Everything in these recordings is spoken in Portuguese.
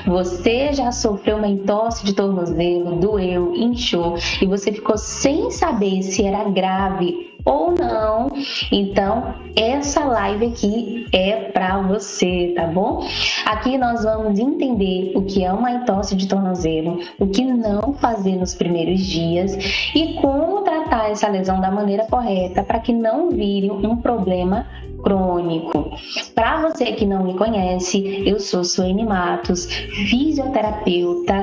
Você já sofreu uma entorse de tornozelo, doeu, inchou e você ficou sem saber se era grave ou não? Então, essa live aqui é para você, tá bom? Aqui nós vamos entender o que é uma entorse de tornozelo, o que não fazer nos primeiros dias e como tratar essa lesão da maneira correta para que não vire um problema crônico. Para você que não me conhece, eu sou Suene Matos, fisioterapeuta,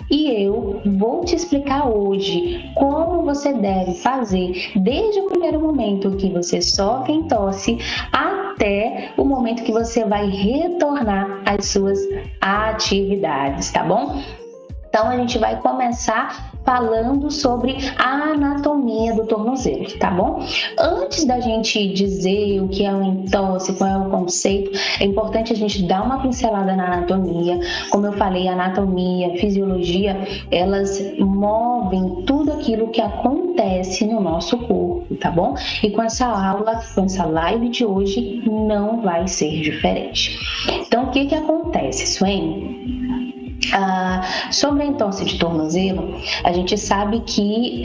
e eu vou te explicar hoje como você deve fazer desde o primeiro momento que você sofre entorse até o momento que você vai retornar às suas atividades, tá bom? Então a gente vai começar falando sobre a anatomia do tornozelo, tá bom? Antes da gente dizer o que é uma entorse, qual é o conceito, é importante a gente dar uma pincelada na anatomia. Como eu falei, anatomia, fisiologia, elas movem tudo aquilo que acontece no nosso corpo, tá bom? E com essa aula, com essa live de hoje, não vai ser diferente. Então, o que acontece, Suene? Sobre a entorse de tornozelo, a gente sabe que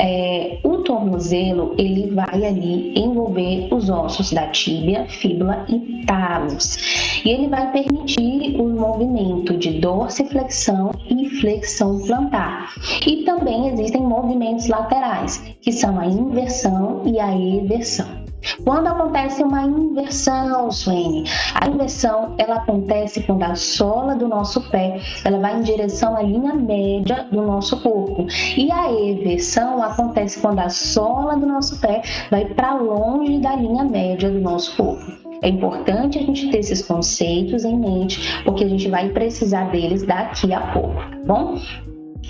o tornozelo ele vai ali envolver os ossos da tíbia, fíbula e talos, e ele vai permitir o movimento de dorsiflexão e flexão plantar. E também existem movimentos laterais, que são a inversão e a eversão. Quando acontece uma inversão, Suene, a inversão ela acontece quando a sola do nosso pé ela vai em direção à linha média do nosso corpo, e a eversão acontece quando a sola do nosso pé vai para longe da linha média do nosso corpo. É importante a gente ter esses conceitos em mente, porque a gente vai precisar deles daqui a pouco, tá bom?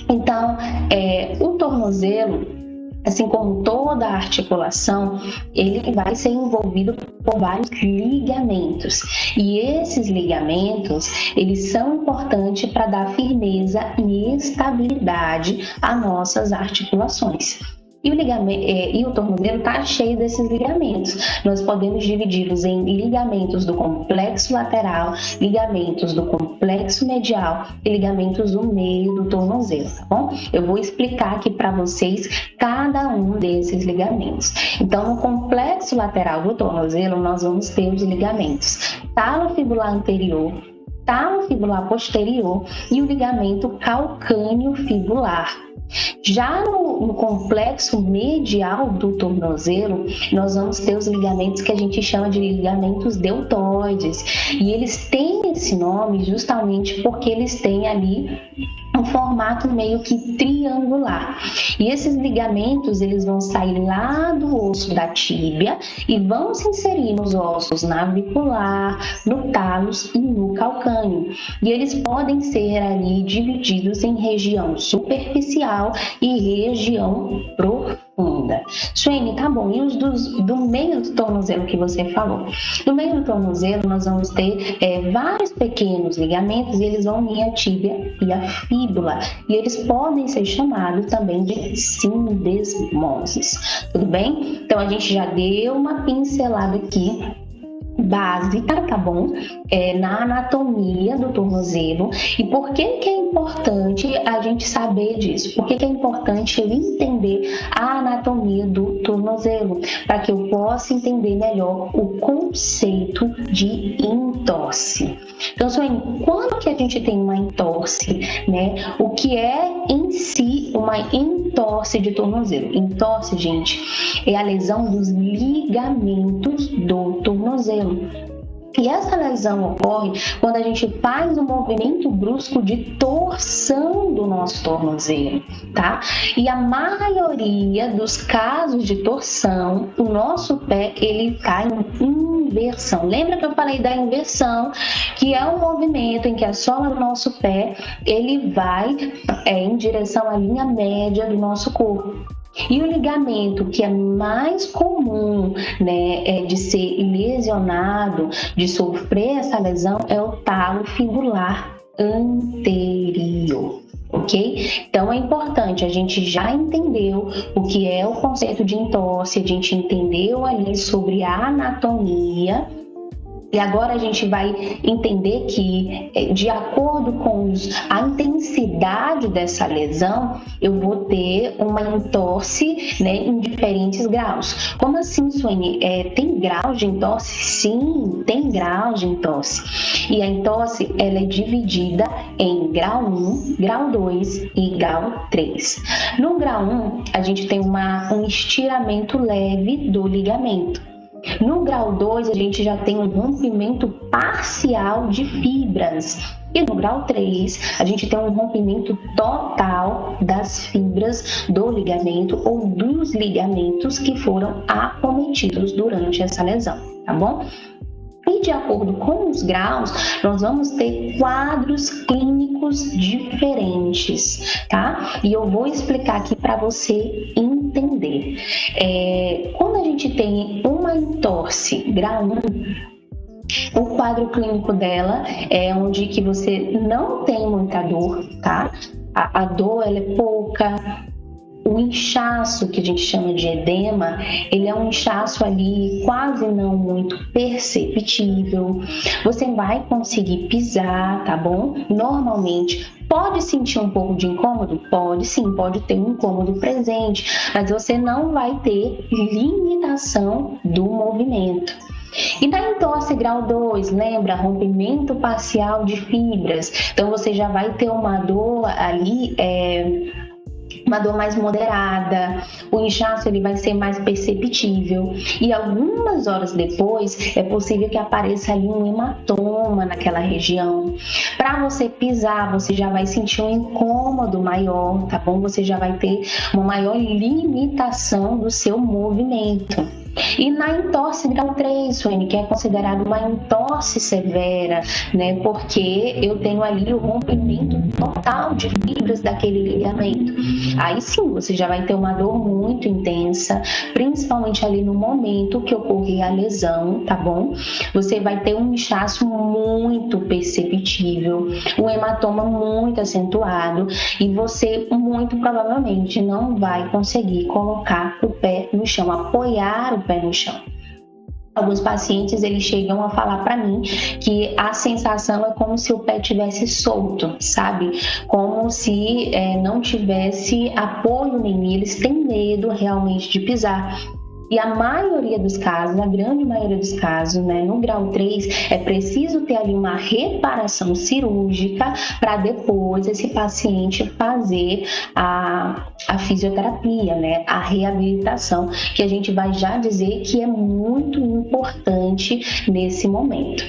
Então, o tornozelo, assim como toda a articulação, ele vai ser envolvido por vários ligamentos. E esses ligamentos, eles são importantes para dar firmeza e estabilidade às nossas articulações. E o tornozelo está cheio desses ligamentos. Nós podemos dividi-los em ligamentos do complexo lateral, ligamentos do complexo medial e ligamentos do meio do tornozelo, tá bom? Eu vou explicar aqui para vocês cada um desses ligamentos. Então, no complexo lateral do tornozelo, nós vamos ter os ligamentos talo fibular anterior, talo fibular posterior e o ligamento calcâneo fibular. Já no complexo medial do tornozelo, nós vamos ter os ligamentos que a gente chama de ligamentos deltoides. E eles têm esse nome justamente porque eles têm ali um formato meio que triangular. E esses ligamentos, eles vão sair lá do osso da tíbia e vão se inserir nos ossos navicular, no talos e no calcâneo. E eles podem ser ali divididos em região superficial e região profunda. Suene, tá bom. E os do meio do tornozelo que você falou? No meio do tornozelo, nós vamos ter vários pequenos ligamentos e eles vão unir a tíbia e a fíbula. E eles podem ser chamados também de sindesmoses. Tudo bem? Então, a gente já deu uma pincelada aqui básica, tá bom? Na anatomia do tornozelo. E por que é importante a gente saber disso? Por que é importante eu entender a anatomia do tornozelo? Para que eu possa entender melhor o conceito de entorse. Então, Suene, quando que a gente tem uma entorse, né? O que é em si uma entorse de tornozelo? Entorse, gente, é a lesão dos ligamentos do tornozelo. E essa lesão ocorre quando a gente faz um movimento brusco de torção do nosso tornozelo, tá? E a maioria dos casos de torção, o nosso pé, ele tá em inversão. Lembra que eu falei da inversão, que é um movimento em que a sola do nosso pé, ele vai em direção à linha média do nosso corpo. E o ligamento que é mais comum, né, de ser lesionado, de sofrer essa lesão, é o talo fibular anterior. Ok? Então é importante, a gente já entendeu o que é o conceito de entorse, a gente entendeu ali sobre a anatomia. E agora a gente vai entender que, de acordo com a intensidade dessa lesão, eu vou ter uma entorse, né, em diferentes graus. Como assim, Suene? Tem grau de entorse? Sim, tem grau de entorse. E a entorse, ela é dividida em grau 1, grau 2 e grau 3. No grau 1, a gente tem um estiramento leve do ligamento. No grau 2, a gente já tem um rompimento parcial de fibras. E no grau 3, a gente tem um rompimento total das fibras do ligamento ou dos ligamentos que foram acometidos durante essa lesão, tá bom? E de acordo com os graus, nós vamos ter quadros clínicos diferentes, tá? E eu vou explicar aqui para você entender. Quando a gente tem uma entorse grau 1, o quadro clínico dela é onde que você não tem muita dor, tá? A dor, ela é pouca. O inchaço, que a gente chama de edema, ele é um inchaço ali quase não muito perceptível. Você vai conseguir pisar, tá bom? Normalmente, pode sentir um pouco de incômodo? Pode sim, pode ter um incômodo presente, mas você não vai ter limitação do movimento. E na entorse grau 2, lembra? Rompimento parcial de fibras. Então, você já vai ter uma dor ali, uma dor mais moderada, o inchaço ele vai ser mais perceptível e algumas horas depois é possível que apareça ali um hematoma naquela região. Para você pisar, você já vai sentir um incômodo maior, tá bom? Você já vai ter uma maior limitação do seu movimento. E na entorse grau 3, Suene, que é considerada uma entorse severa, né? Porque eu tenho ali o rompimento total de fibras daquele ligamento. Aí sim, você já vai ter uma dor muito intensa, principalmente ali no momento que ocorrer a lesão, tá bom? Você vai ter um inchaço muito perceptível, um hematoma muito acentuado e você muito provavelmente não vai conseguir colocar o pé no chão, apoiar o pé no chão. Alguns pacientes eles chegam a falar para mim que a sensação é como se o pé tivesse solto, sabe? Como se não tivesse apoio nenhum. Eles têm medo realmente de pisar. E a maioria dos casos, a grande maioria dos casos, né, no grau 3, é preciso ter ali uma reparação cirúrgica para depois esse paciente fazer a fisioterapia, né, a reabilitação, que a gente vai já dizer que é muito importante nesse momento.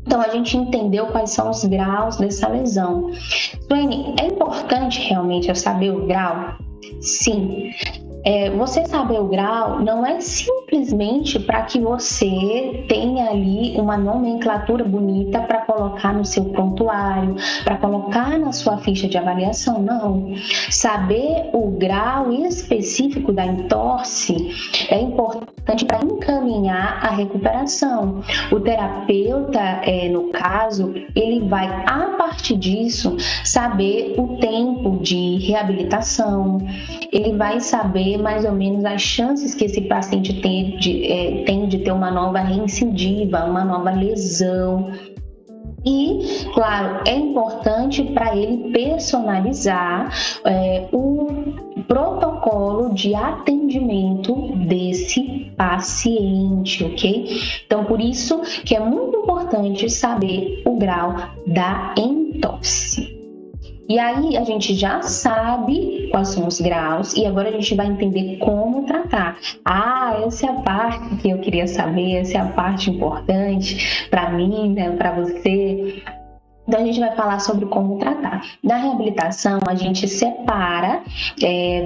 Então, a gente entendeu quais são os graus dessa lesão. Suene, é importante realmente eu saber o grau? Sim. Você saber o grau não é simplesmente para que você tenha ali uma nomenclatura bonita para colocar no seu prontuário, para colocar na sua ficha de avaliação, não. Saber o grau específico da entorse é importante para encaminhar a recuperação. O terapeuta, no caso, ele vai, a partir disso, saber o tempo de reabilitação, ele vai saber mais ou menos as chances que esse paciente tem de ter uma nova reincidiva, uma nova lesão. E, claro, é importante para ele personalizar o protocolo de atendimento desse paciente, ok? Então, por isso que é muito importante saber o grau da entorse. E aí a gente já sabe quais são os graus e agora a gente vai entender como tratar. Essa é a parte que eu queria saber, essa é a parte importante para mim, né, para você. Então, a gente vai falar sobre como tratar. Na reabilitação, a gente separa,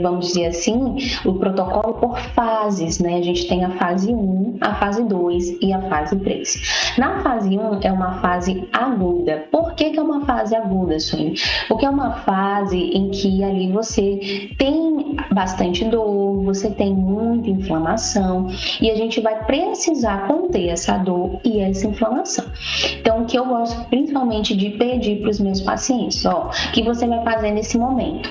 vamos dizer assim, o protocolo por fases, né? A gente tem a fase 1, a fase 2 e a fase 3. Na fase 1, é uma fase aguda. Por que é uma fase aguda, Suene? Porque é uma fase em que ali você tem bastante dor, você tem muita inflamação e a gente vai precisar conter essa dor e essa inflamação. Então, o que eu gosto principalmente de pedir para os meus pacientes, o que você vai fazer nesse momento?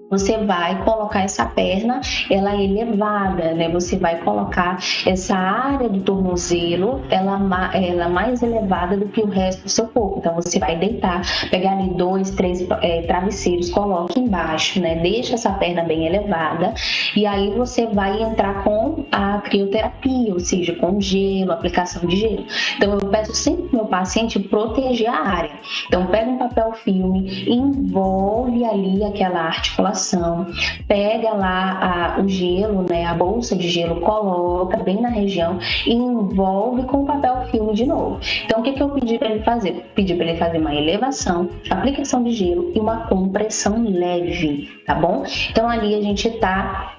você vai colocar essa perna, ela é elevada, né? Você vai colocar essa área do tornozelo, ela mais elevada do que o resto do seu corpo. Então, você vai deitar, pegar ali 2, 3 travesseiros, coloque embaixo, né? Deixa essa perna bem elevada e aí você vai entrar com a crioterapia, ou seja, com gelo, aplicação de gelo. Então, eu peço sempre ao meu paciente proteger a área. Então, pega um papel filme, envolve ali aquela articulação, pega lá o gelo, né, a bolsa de gelo, coloca bem na região e envolve com o papel filme de novo. Então, o que eu pedi para ele fazer? Pedi para ele fazer uma elevação, aplicação de gelo e uma compressão leve, tá bom? Então, ali a gente tá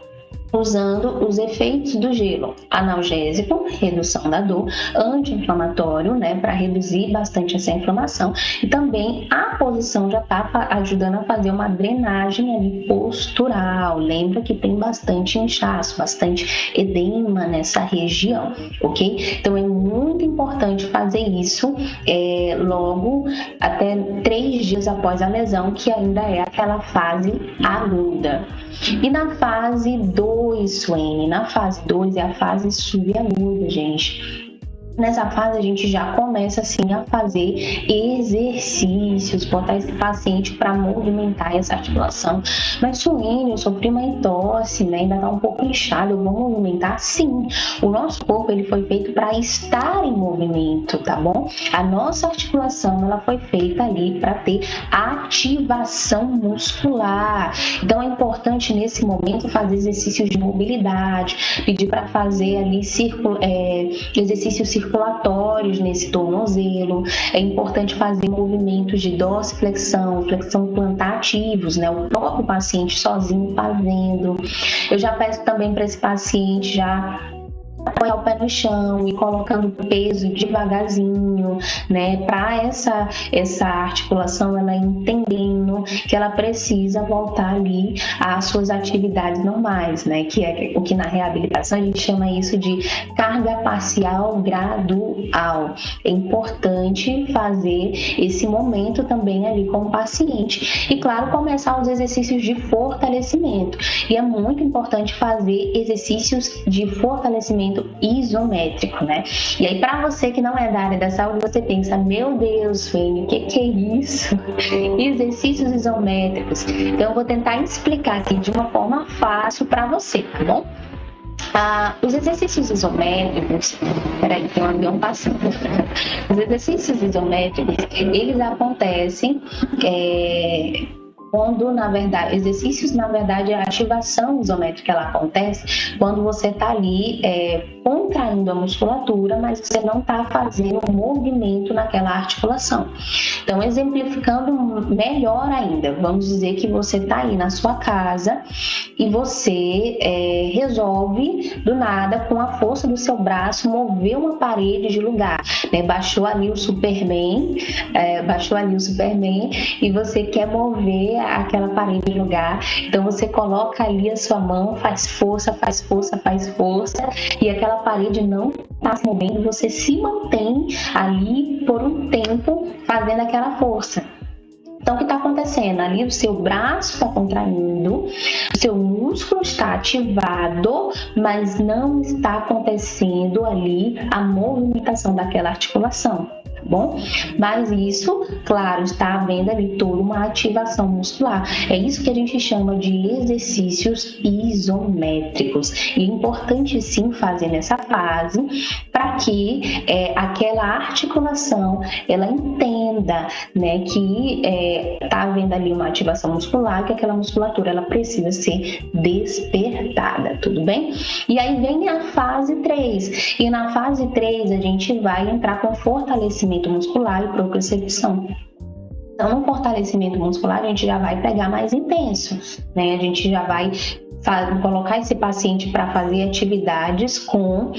usando os efeitos do gelo, analgésico, redução da dor, anti-inflamatório, né, para reduzir bastante essa inflamação, e também a posição já está ajudando a fazer uma drenagem ali postural. Lembra que tem bastante inchaço, bastante edema nessa região, ok? Então é muito importante fazer isso logo até 3 dias após a lesão, que ainda é aquela fase aguda. E na fase 2, Suene, na fase 2 é a fase subaguda, gente. Nessa fase a gente já começa assim a fazer exercícios, botar esse paciente para movimentar essa articulação. Mas Suene, eu sofri uma entorse, né? Ainda está um pouco inchado, eu vou movimentar? Sim. O nosso corpo ele foi feito para estar em movimento, tá bom? A nossa articulação ela foi feita ali para ter ativação muscular. Então é importante nesse momento fazer exercícios de mobilidade, pedir para fazer ali exercícios circulatórios nesse tornozelo. É importante fazer movimentos de dorsiflexão, flexão plantar ativos, né? O próprio paciente sozinho fazendo. Eu já peço também para esse paciente já apoiar o pé no chão e colocando peso devagarzinho, né, para essa articulação ela entendendo que ela precisa voltar ali às suas atividades normais, né, que é o que na reabilitação a gente chama isso de carga parcial gradual. É importante fazer esse momento também ali com o paciente e, claro, começar os exercícios de fortalecimento. E é muito importante fazer exercícios de fortalecimento isométrico, né? E aí, para você que não é da área da saúde, você pensa, meu Deus, Fênia, o que é isso? Exercícios isométricos. Então, eu vou tentar explicar aqui de uma forma fácil para você, tá bom? Os exercícios isométricos, peraí, tem um avião passando. Os exercícios isométricos, eles acontecem quando, na verdade, exercícios, na verdade, a ativação isométrica ela acontece quando você está ali contraindo a musculatura, mas você não está fazendo um movimento naquela articulação. Então, exemplificando melhor ainda, vamos dizer que você está aí na sua casa e você resolve, do nada, com a força do seu braço, mover uma parede de lugar, né? Baixou ali o Superman e você quer mover aquela parede de lugar, então você coloca ali a sua mão, faz força, e aquela parede não está se movendo, você se mantém ali por um tempo fazendo aquela força. Então, o que está acontecendo? Ali o seu braço está contraindo, o seu músculo está ativado, mas não está acontecendo ali a movimentação daquela articulação. Bom, mas isso, claro, está havendo ali toda uma ativação muscular. É isso que a gente chama de exercícios isométricos. E é importante sim fazer nessa fase para que aquela articulação ela entenda, né, que está havendo ali uma ativação muscular, que aquela musculatura ela precisa ser despertada, tudo bem? E aí vem a fase 3. E na fase 3 a gente vai entrar com fortalecimento muscular e propriocepção. Então, no fortalecimento muscular, a gente já vai pegar mais intenso, né? A gente já vai colocar esse paciente para fazer atividades com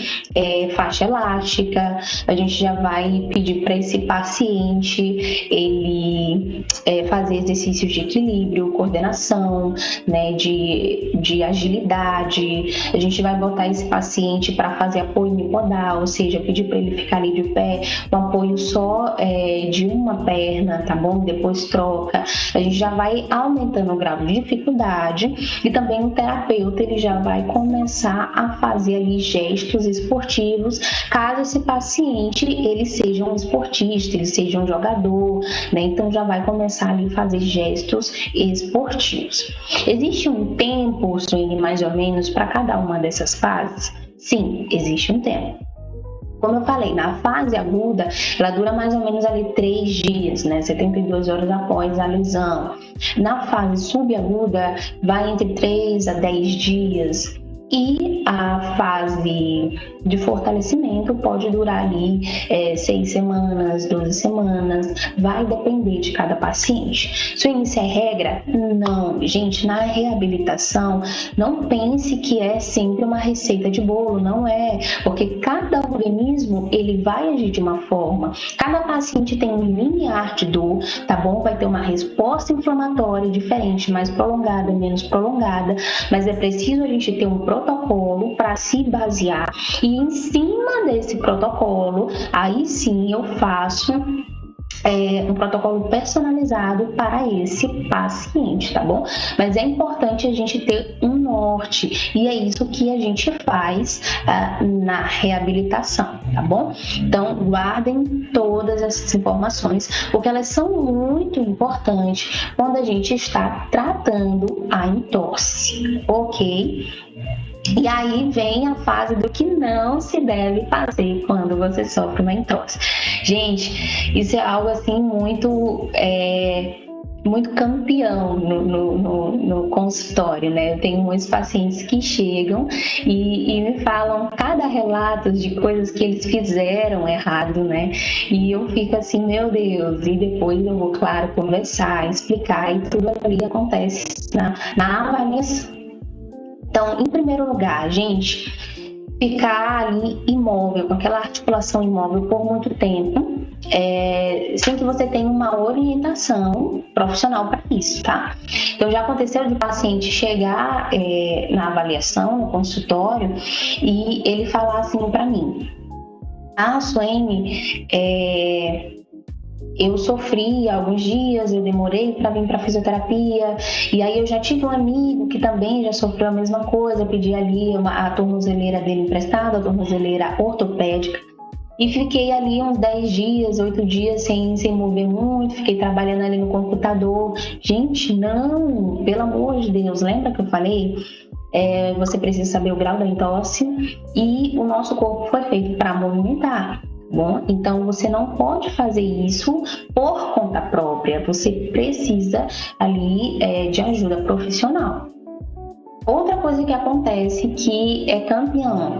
faixa elástica. A gente já vai pedir para esse paciente ele fazer exercícios de equilíbrio, coordenação, né, de agilidade. A gente vai botar esse paciente para fazer apoio unipodal, ou seja, pedir para ele ficar ali de pé, um apoio só de uma perna, tá bom? Depois troca. A gente já vai aumentando o grau de dificuldade e também o terapeuta ele já vai começar a fazer ali gestos esportivos, caso esse paciente ele seja um esportista, ele seja um jogador, né? Então já vai começar ali a fazer gestos esportivos. Existe um tempo, Suene, mais ou menos, para cada uma dessas fases? Sim, existe um tempo. Como eu falei, na fase aguda, ela dura mais ou menos ali 3 dias, né? 72 horas após a lesão. Na fase subaguda, vai entre 3 a 10 dias. E a fase de fortalecimento pode durar ali 6 semanas, 12 semanas, vai depender de cada paciente. Isso é regra? Não, gente, na reabilitação, não pense que é sempre uma receita de bolo, não é, porque cada organismo, ele vai agir de uma forma, cada paciente tem um limiar de dor, tá bom? Vai ter uma resposta inflamatória diferente, mais prolongada, menos prolongada, mas é preciso a gente ter um protocolo para se basear e em cima desse protocolo, aí sim eu faço um protocolo personalizado para esse paciente, tá bom? Mas é importante a gente ter um norte e é isso que a gente faz na reabilitação, tá bom? Então, guardem todas essas informações, porque elas são muito importantes quando a gente está tratando a entorse, ok? E aí vem a fase do que não se deve fazer quando você sofre uma entorse. Gente, isso é algo assim muito campeão no consultório, né? Eu tenho muitos pacientes que chegam e me falam cada relato de coisas que eles fizeram errado, né? E eu fico assim, meu Deus, e depois eu vou, claro, conversar, explicar e tudo ali acontece na avaliação. Então, em primeiro lugar, gente, ficar ali imóvel, com aquela articulação imóvel por muito tempo, sem que você tenha uma orientação profissional para isso, tá? Então, já aconteceu de paciente chegar na avaliação, no consultório, e ele falar assim para mim: Suene, eu sofri alguns dias, eu demorei para vir para fisioterapia, e aí eu já tive um amigo que também já sofreu a mesma coisa, pedi ali a tornozeleira dele emprestada, a tornozeleira ortopédica, e fiquei ali uns 10 dias, 8 dias sem mover muito, fiquei trabalhando ali no computador. Gente, não, pelo amor de Deus, lembra que eu falei? Você precisa saber o grau da entorse e o nosso corpo foi feito para movimentar. Bom, então você não pode fazer isso por conta própria, você precisa ali de ajuda profissional. Outra coisa que acontece que é campeão,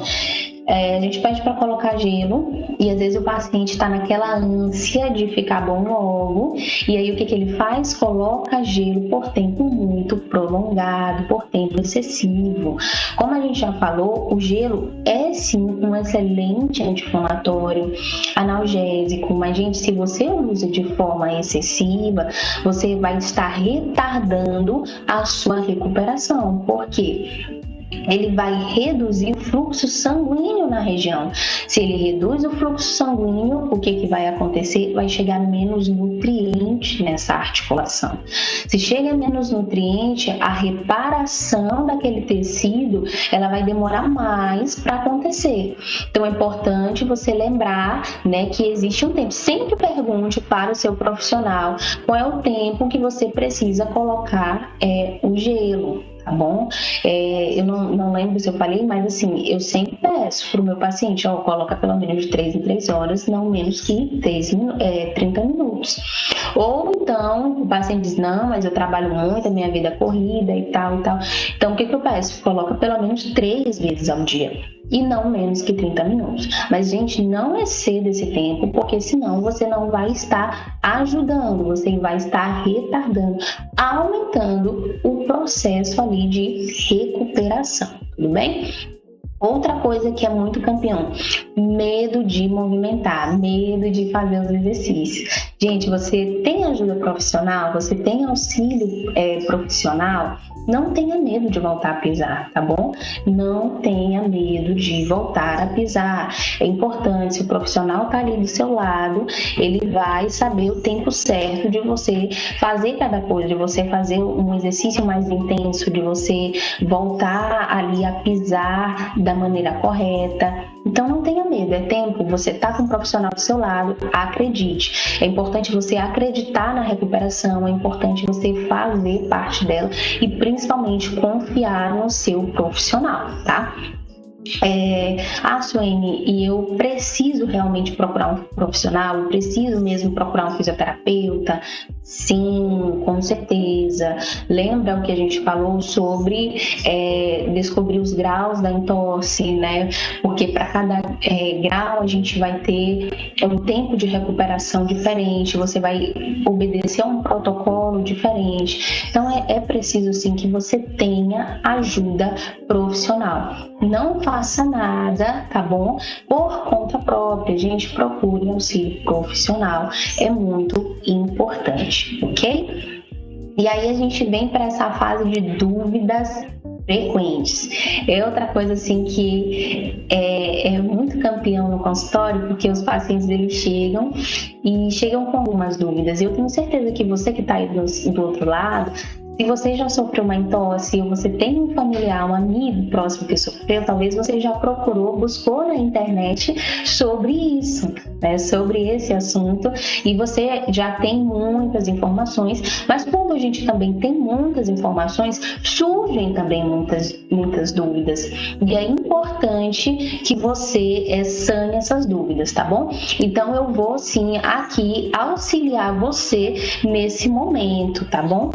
a gente pede para colocar gelo e às vezes o paciente está naquela ânsia de ficar bom logo, e aí o que ele faz? Coloca gelo por tempo muito prolongado, por tempo excessivo. Como a gente já falou, o gelo é sim um excelente anti-inflamatório, analgésico, mas gente, se você usa de forma excessiva, você vai estar retardando a sua recuperação. Por quê? Ele vai reduzir o fluxo sanguíneo na região. Se ele reduz o fluxo sanguíneo, o que vai acontecer? Vai chegar menos nutriente nessa articulação. Se chega menos nutriente, a reparação daquele tecido, ela vai demorar mais para acontecer. Então é importante você lembrar, né, que existe um tempo. Sempre pergunte para o seu profissional qual é o tempo que você precisa colocar o gelo. Tá bom? Eu não lembro se eu falei, mas assim, eu sempre peço para o meu paciente, coloca pelo menos de 3 em 3 horas, não menos que 30 minutos. Ou então, o paciente diz, não, mas eu trabalho muito, a minha vida é corrida e tal e tal. Então, o que eu peço? Coloca pelo menos 3 vezes ao dia. e não menos que 30 minutos. Mas, gente, não exceda esse tempo, porque senão você não vai estar ajudando, você vai estar retardando, aumentando o processo ali de recuperação, tudo bem? Outra coisa que é muito campeão, medo de movimentar, medo de fazer os exercícios. Gente, você tem ajuda profissional, você tem auxílio profissional, não tenha medo de voltar a pisar, tá bom? Não tenha medo de voltar a pisar. É importante, se o profissional tá ali do seu lado, ele vai saber o tempo certo de você fazer cada coisa, de você fazer um exercício mais intenso, de você voltar ali a pisar da maneira correta. Então não tenha medo, é tempo, você tá com um profissional do seu lado, acredite. É importante você acreditar na recuperação, é importante você fazer parte dela e principalmente confiar no seu profissional, tá? Suene, e eu preciso realmente procurar um profissional, eu preciso mesmo procurar um fisioterapeuta? Sim, com certeza. Lembra o que a gente falou sobre descobrir os graus da entorse, né? Porque para cada grau a gente vai ter um tempo de recuperação diferente, você vai obedecer a um protocolo diferente. Então é preciso sim que você tenha ajuda profissional. Não faça nada, tá bom? Por conta própria, gente, procure um auxílio profissional, é muito importante, ok? E aí a gente vem para essa fase de dúvidas frequentes. É outra coisa assim que é muito campeão no consultório, porque os pacientes eles chegam com algumas dúvidas. Eu tenho certeza que você que está aí do outro lado, se você já sofreu uma entorse, ou você tem um familiar, um amigo próximo que sofreu, talvez você já buscou na internet sobre isso, né? Sobre esse assunto, e você já tem muitas informações, mas quando a gente também tem muitas informações, surgem também muitas dúvidas, e é importante que você sane essas dúvidas, tá bom? Então eu vou sim aqui auxiliar você nesse momento, tá bom?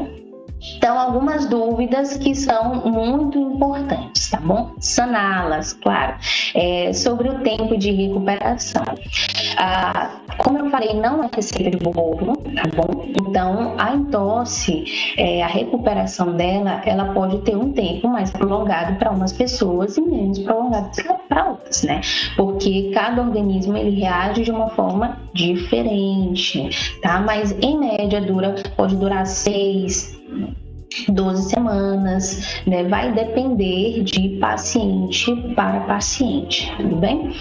Então, algumas dúvidas que são muito importantes, tá bom? Saná-las, claro. Sobre o tempo de recuperação. Como eu falei, não é receita de bolo, tá bom? Então, a entorse, a recuperação dela, ela pode ter um tempo mais prolongado para umas pessoas e menos prolongado para outras, né? Porque cada organismo, ele reage de uma forma diferente, tá? Mas, em média, pode durar 12 semanas, né? Vai depender de paciente para paciente, tudo bem?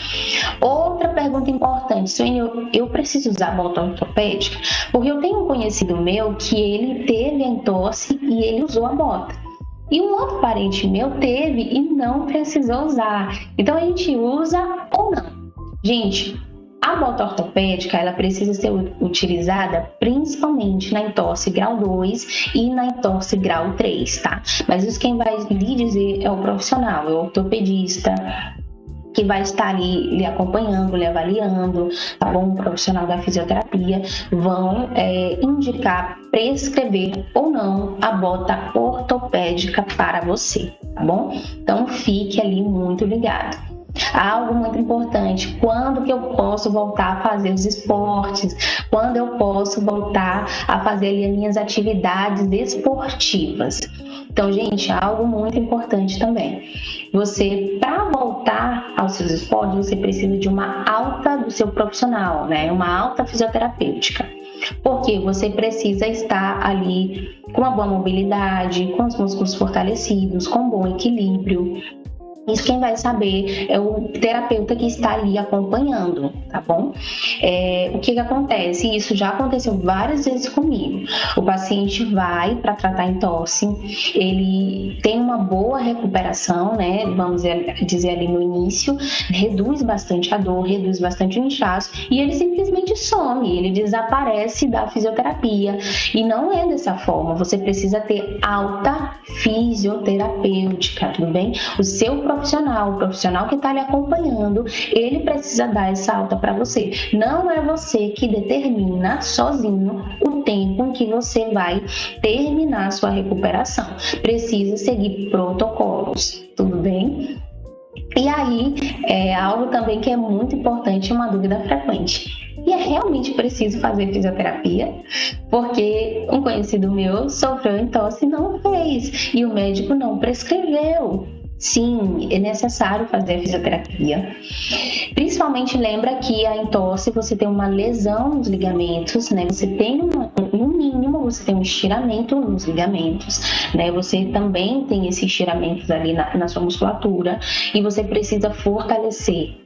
Outra pergunta importante, Suene, eu preciso usar bota ortopédica? Porque eu tenho um conhecido meu que ele teve a entorse e ele usou a bota. E um outro parente meu teve e não precisou usar. Então a gente usa ou não? Gente, a bota ortopédica, ela precisa ser utilizada principalmente na entorse grau 2 e na entorse grau 3, tá? Mas isso quem vai lhe dizer é o profissional, é o ortopedista, que vai estar ali lhe acompanhando, lhe avaliando, tá bom? O profissional da fisioterapia vão indicar, prescrever ou não a bota ortopédica para você, tá bom? Então fique ali muito ligado. Algo muito importante, quando que eu posso voltar a fazer os esportes? Quando eu posso voltar a fazer ali as minhas atividades esportivas? Então, gente, algo muito importante também. Você, para voltar aos seus esportes, você precisa de uma alta do seu profissional, né? Uma alta fisioterapêutica. Porque você precisa estar ali com uma boa mobilidade, com os músculos fortalecidos, com bom equilíbrio. Isso quem vai saber é o terapeuta que está ali acompanhando, tá bom? O que acontece? Isso já aconteceu várias vezes comigo. O paciente vai para tratar entorse, ele tem uma boa recuperação, né? Vamos dizer ali no início, reduz bastante a dor, reduz bastante o inchaço e ele simplesmente some, ele desaparece da fisioterapia. E não é dessa forma, você precisa ter alta fisioterapêutica, tudo bem? O profissional que está lhe acompanhando, ele precisa dar essa alta para você. Não é você que determina sozinho o tempo em que você vai terminar a sua recuperação. Precisa seguir protocolos, tudo bem? E aí, algo também que é muito importante, uma dúvida frequente. E é realmente preciso fazer fisioterapia? Porque um conhecido meu sofreu entorse e não fez, e o médico não prescreveu. Sim, é necessário fazer a fisioterapia. Principalmente lembra que a entorse você tem uma lesão nos ligamentos, né? Você tem no mínimo você tem um estiramento nos ligamentos, né? Você também tem esses estiramentos ali na sua musculatura e você precisa fortalecer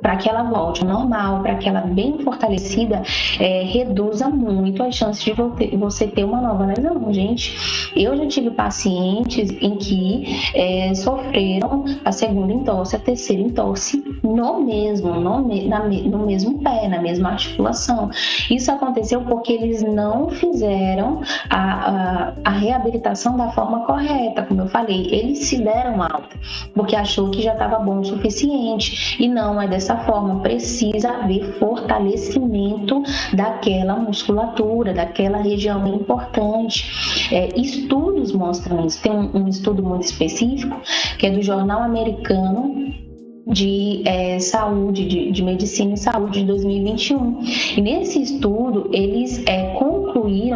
para que ela volte ao normal, para que ela bem fortalecida, reduza muito as chances de você ter uma nova lesão, gente. Eu já tive pacientes em que sofreram a segunda entorse, a terceira entorse no mesmo pé, na mesma articulação. Isso aconteceu porque eles não fizeram a reabilitação da forma correta, como eu falei. Eles se deram alta, porque achou que já estava bom o suficiente, e não é dessa forma. Precisa haver fortalecimento daquela musculatura, daquela região importante. Estudos mostram isso. Tem um estudo muito específico que é do Jornal Americano de Saúde, de Medicina e Saúde de 2021. E nesse estudo, eles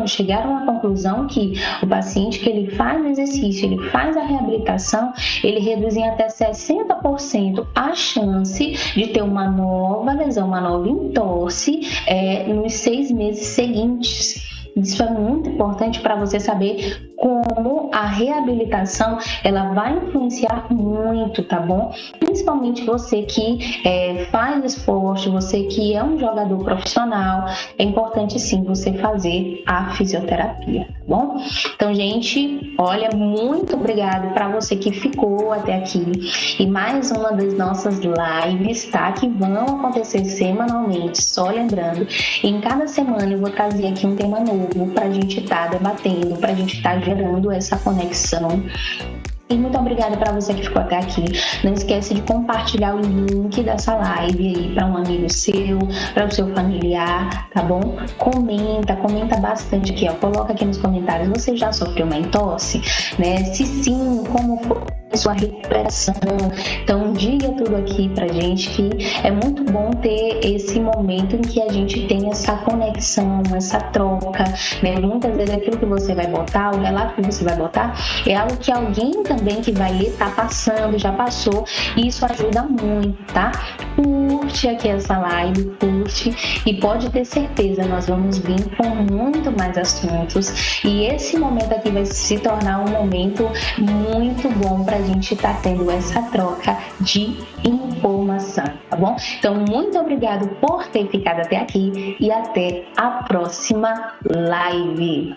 chegaram à conclusão que o paciente que ele faz o exercício, ele faz a reabilitação, ele reduz em até 60% a chance de ter uma nova lesão, uma nova entorse nos 6 meses seguintes. Isso é muito importante para você saber como a reabilitação ela vai influenciar muito, tá bom? Principalmente você que faz esporte, você que é um jogador profissional, é importante sim você fazer a fisioterapia, tá bom? Então, gente, olha, muito obrigado para você que ficou até aqui. E mais uma das nossas lives, tá? Que vão acontecer semanalmente, só lembrando, em cada semana eu vou trazer aqui um tema novo para a gente estar debatendo, para a gente estar gerando essa conexão. E muito obrigada para você que ficou até aqui. Não esquece de compartilhar o link dessa live aí para um amigo seu, para o seu familiar, tá bom? Comenta bastante aqui, ó. Coloca aqui nos comentários, você já sofreu uma entorse, né? Se sim, como foi a sua recuperação? Então diga tudo aqui pra gente, que é muito bom ter esse momento em que a gente tem essa conexão, essa troca, né? Muitas vezes aquilo que você vai botar, o relato que você vai botar, é algo que alguém também que vai ler tá passando, já passou, e isso ajuda muito, tá? Curte aqui essa live, curte, e pode ter certeza, nós vamos vir com muito mais assuntos, e esse momento aqui vai se tornar um momento muito bom pra gente estar tendo essa troca de informação, tá bom? Então, muito obrigado por ter ficado até aqui e até a próxima live.